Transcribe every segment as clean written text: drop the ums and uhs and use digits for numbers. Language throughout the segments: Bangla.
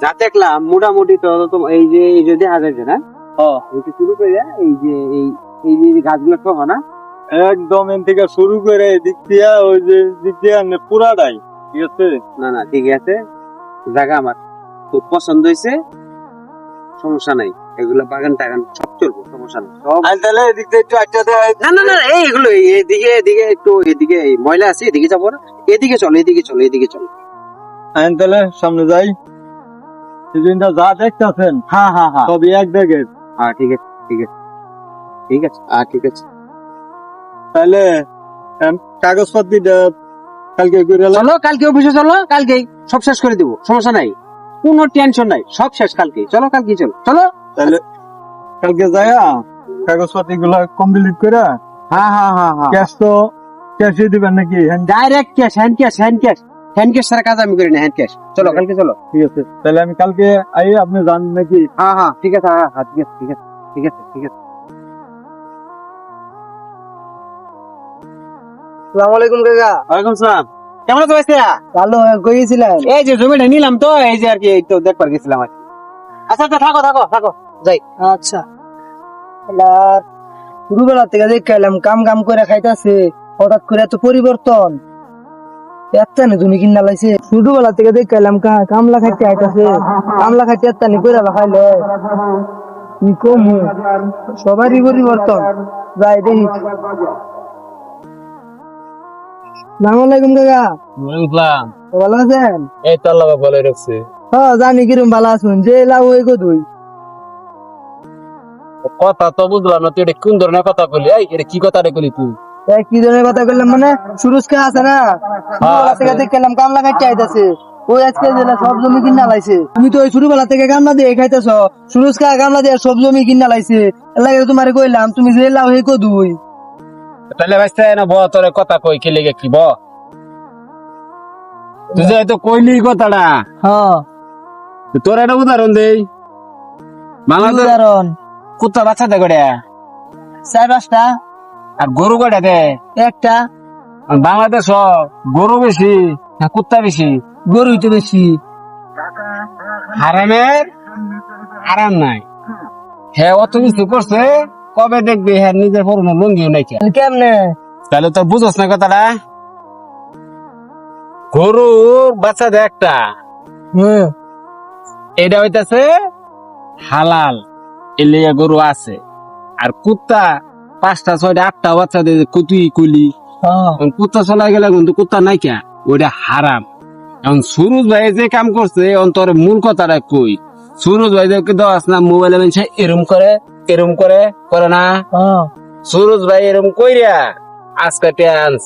যা দেখলাম মোটামুটি তো এই যে দেখা যাচ্ছে না এইটা শুরু করে এই যে এই যে গাছগুলো সহ না একদম এন থেকে শুরু করে এদিক দিয়া ওই যে দিক দিয়া পুরাটাই ঠিক আছে। না ঠিক আছে, জায়গা আমার খুব পছন্দ হয়েছে, সমস্যা নাই, এগুলো বাগান টাগান সব চলবো, সমস্যা নাই সব। তাহলে এদিক দিয়ে একটু আটটা দেয়। না এইগুলো এদিকে এদিকে একটু এদিকে ময়লা আছে, এদিকে যাবো না, এদিকে চলো এদিকে চলো এদিকে চলো। তাহলে সামনে যাই, সেদিনটা যা দেখতেছেন হ্যাঁ সবই এক দেখে। হ্যাঁ ঠিক আছে ঠিক আছে ঠিক আছে ঠিক আছে। তাহলে কাগজপত্র কালকে চলো কালকে অফিসে চলো, কালকেই সব শেষ করে দিব, সমস্যা নাই, কোনো টেনশন নাই, সব শেষ কালকে, চলো কালকে চলো চলো। তাহলে কালকে যাই কাগজপত্র গুলো কমপ্লিট করে। হ্যাঁ ক্যাশ তো ক্যাশই দিবেন নাকি? ডাইরেক্ট ক্যাশ, হ্যান্ড ক্যাশ ছাড়া কাজ আমি করি না, হ্যান্ড ক্যাশ। চলো কালকে চলো। ঠিক আছে, তাহলে আমি কালকে আই, আপনি যান নাকি? হ্যাঁ ঠিক আছে, হ্যাঁ ঠিক আছে ঠিক আছে ঠিক আছে ঠিক আছে। আসসালামু আলাইকুম কাকা। ওয়ালাইকুম সালাম। কেমন আছো ভাইয়া? ভালো গিয়েছিলেন? এই যে জমিটা নিলাম তো, এই যে আর কি, এই তো দেখবার গেছিলাম আর কি। আচ্ছা থাকো যাই। আচ্ছা, এবার ছোটবেলা থেকে দেখে এলাম কাম কাম করে খাইতেছে, হঠাৎ করে এত পরিবর্তন, এত্তানি জমি কিনা লাইছে। ছোটবেলা থেকে দেখে এলাম কামলা খাইতে আইতাছে, কামলা খাইতে এত্তানি করে খাইলে কি কমু, সবারই পরিবর্তন। যাই দেখি। আসসালামু আলাইকুম কাকা, ভালো আছেন? এই তো আল্লাহ ভালো রাখছে। হ্যাঁ জানি কিরম ভালো আছেন, যে লাভ হয়ে গদুই কথা তো বুঝলাম না, তুই এটা কোন ধরনের কথা বলি? এটা কি কথা বলি তুই? কি ধরনের কথা বললাম মানে, সুরুজ খা আছে না, ছোটবেলা থেকে দেখলাম কামলা খাইতে আইতাছে, ওই আজকে সব জমি কিনা লাইছে। তুমি তো ওই ছোটবেলা থেকে কামলা দিয়ে খাইতেছ, সুরুজ খা কামলা দিয়ে সব জমি কিনা লাইছে, লাগে তোমার কইলাম তুমি যে লাভ হয়ে কদুই। তাহলে ভাই না ব তোর কথা কই কি লেগে কি ব তুই যে তো কইলি কথাটা, হ্যাঁ তোর একটা উদাহরণ দেই। বাংলাদেশ উদাহরণ, কুত্তা বাচ্চা দে গড়ে, 4-5টা, আর গরু গড়ে দে একটা। বাংলাদেশ গরু বেশি না কুত্তা বেশি? গরুই তো বেশি। হারামের আরাম নাই, হ্যাঁ অত কিছু করছে, কবে দেখবি হ্যাঁ নিজের পরনো লঙ্গিও নাই। কেমনে? তাহলে তো বুঝস না কথাটা। গরু বাচ্চা দে একটা, এটা হইতাছে হালাল, এলিয়া গরু আছে। আর কুত্তা 5টা 6টা 8টা বাচ্চা দে, কুতুই কুলি, কুত্তা চলা গেলে কিন্তু কুত্তা নাই কে, ওইটা হারাম। এখন সুরজ ভাই যে কাম করছে, অন্তর মূল কথাটা কই, সুরজ ভাই দেওয়াস না মোবাইলে এরম করে না, সুরজ ভাই এরম কইরা আজকে টেন্স,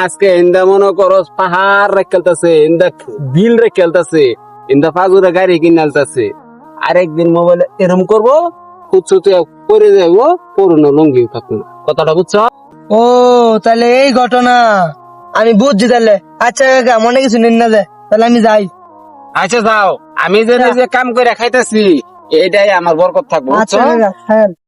আজকে ইন্দা মনে করো পাহাড় রেখেলতেছে, ইন্দা বিল রেখেলতেছে, ইন্দা ফাজুরা গাড়ি কিনালতেছে, আরেকদিন মোবাইলে এরম করবো, করে যাবো, পুরনো লঙ্গি থাকবো না। কথাটা বুঝছো? ও তাহলে এই ঘটনা, আমি বুঝছি তাহলে। আচ্ছা কাকা, মনে কিছু নিন না, যায় তাহলে আমি যাই। আচ্ছা যাও, আমি যে কাম করে খাইতেছি, এটাই আমার বরকত থাকবো। আচ্ছা কাকা, হ্যাঁ।